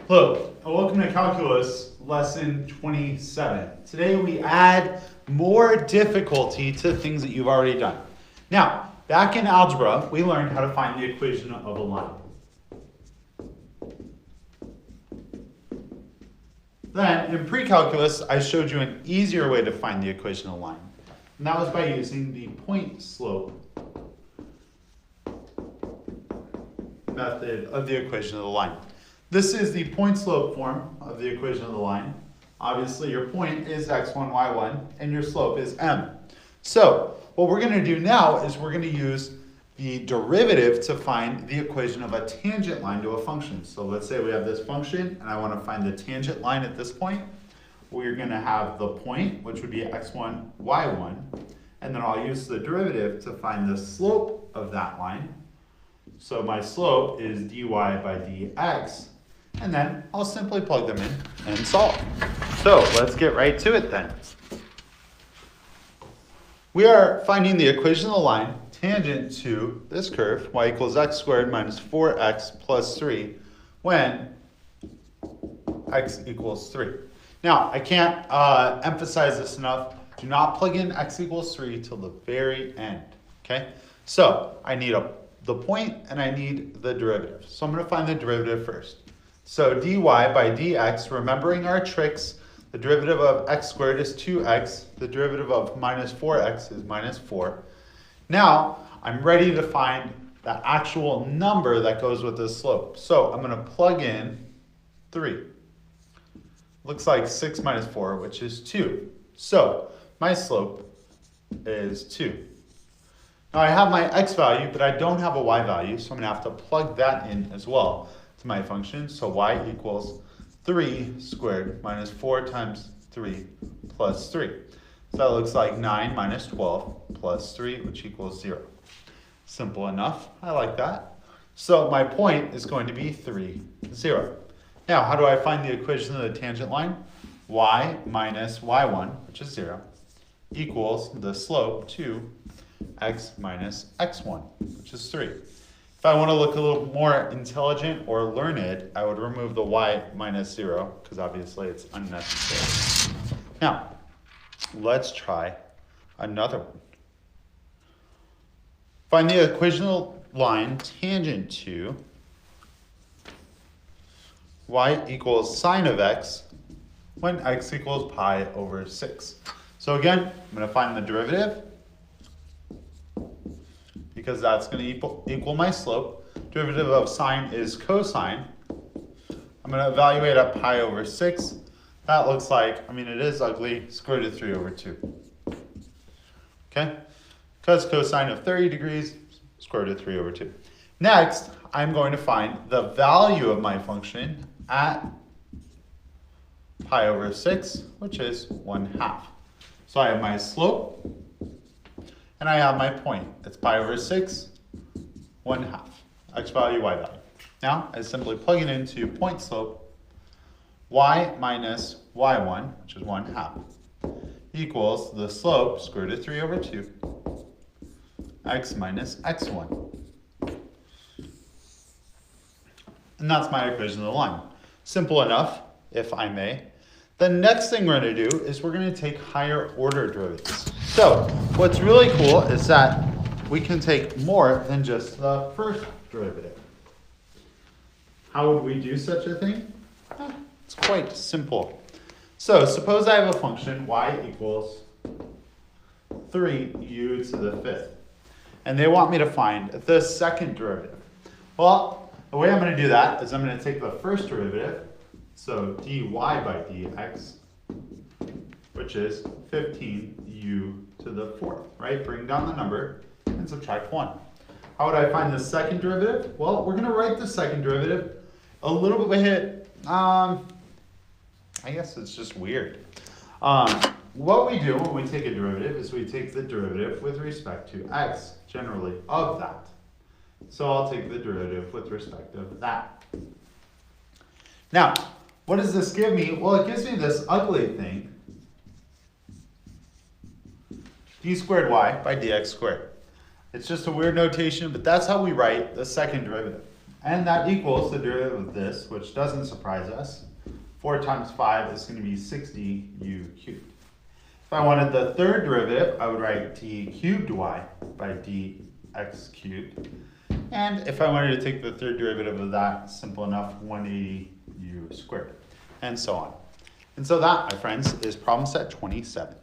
Hello, and welcome to Calculus Lesson 27. Today we add more difficulty to things that you've already done. Now, back in algebra, we learned how to find the equation of a line. Then, in pre-calculus, I showed you an easier way to find the equation of a line. And that was by using the point-slope method of the equation of the line. This is the point-slope form of the equation of the line. Obviously, your point is x1, y1, and your slope is m. So, what we're going to do now is we're going to use the derivative to find the equation of a tangent line to a function. So let's say we have this function, and I want to find the tangent line at this point. We're going to have the point, which would be x1, y1, and then I'll use the derivative to find the slope of that line. So my slope is dy by dx, and then I'll simply plug them in and solve. So let's get right to it then. We are finding the equation of the line tangent to this curve, y equals x squared minus 4x plus 3, when x equals 3. Now, I can't emphasize this enough. Do not plug in x equals 3 till the very end, okay? So I need the point and I need the derivative. So I'm going to find the derivative first. So dy by dx, remembering our tricks, the derivative of x squared is 2x, the derivative of minus 4x is minus 4. Now, I'm ready to find the actual number that goes with this slope. So I'm going to plug in 3. Looks like 6 minus 4, which is 2. So my slope is 2. Now I have my x value, but I don't have a y value, so I'm going to have to plug that in as well to my function. So y equals 3 squared minus 4 times 3 plus 3. So that looks like 9 minus 12 plus 3, which equals 0. Simple enough. I like that. So my point is going to be 3, 0. Now, how do I find the equation of the tangent line? Y minus y1, which is 0, equals the slope 2x minus x1, which is 3. If I want to look a little more intelligent or learned, I would remove the y minus 0, because obviously it's unnecessary. Now, let's try another one. Find the equation of the line tangent to y equals sine of x when x equals pi over 6. So again, I'm going to find the derivative, because that's going to equal my slope. Derivative of sine is cosine. I'm going to evaluate at pi over 6. That looks like, it is ugly, square root of 3 over 2. Okay? Because cosine of 30 degrees, square root of 3 over 2. Next, I'm going to find the value of my function at pi over 6, which is 1/2. So I have my slope, and I have my point. It's pi over 6, 1/2. X value, y value. Now, I simply plug it into point slope, y minus y1, which is 1/2, equals the slope, square root of 3 over 2, x minus x1. And that's my equation of the line. Simple enough, if I may. The next thing we're going to do is we're going to take higher order derivatives. So what's really cool is that we can take more than just the first derivative. How would we do such a thing? It's quite simple. So suppose I have a function y equals 3u to the 5th. And they want me to find the second derivative. Well, the way I'm going to do that is I'm going to take the first derivative, so dy by dx, which is 15u to the 4th, right? Bring down the number and subtract 1. How would I find the second derivative? Well, we're going to write the second derivative a little bit, I guess it's just weird. What we do when we take a derivative is we take the derivative with respect to x, generally, of that. So I'll take the derivative with respect to that. Now, what does this give me? Well, it gives me this ugly thing, d squared y by dx squared. It's just a weird notation, but that's how we write the second derivative. And that equals the derivative of this, which doesn't surprise us. 4 times 5 is going to be 60u cubed. If I wanted the third derivative, I would write d cubed y by dx cubed. And if I wanted to take the third derivative of that, simple enough, 180u squared, and so on. And so that, my friends, is problem set 27.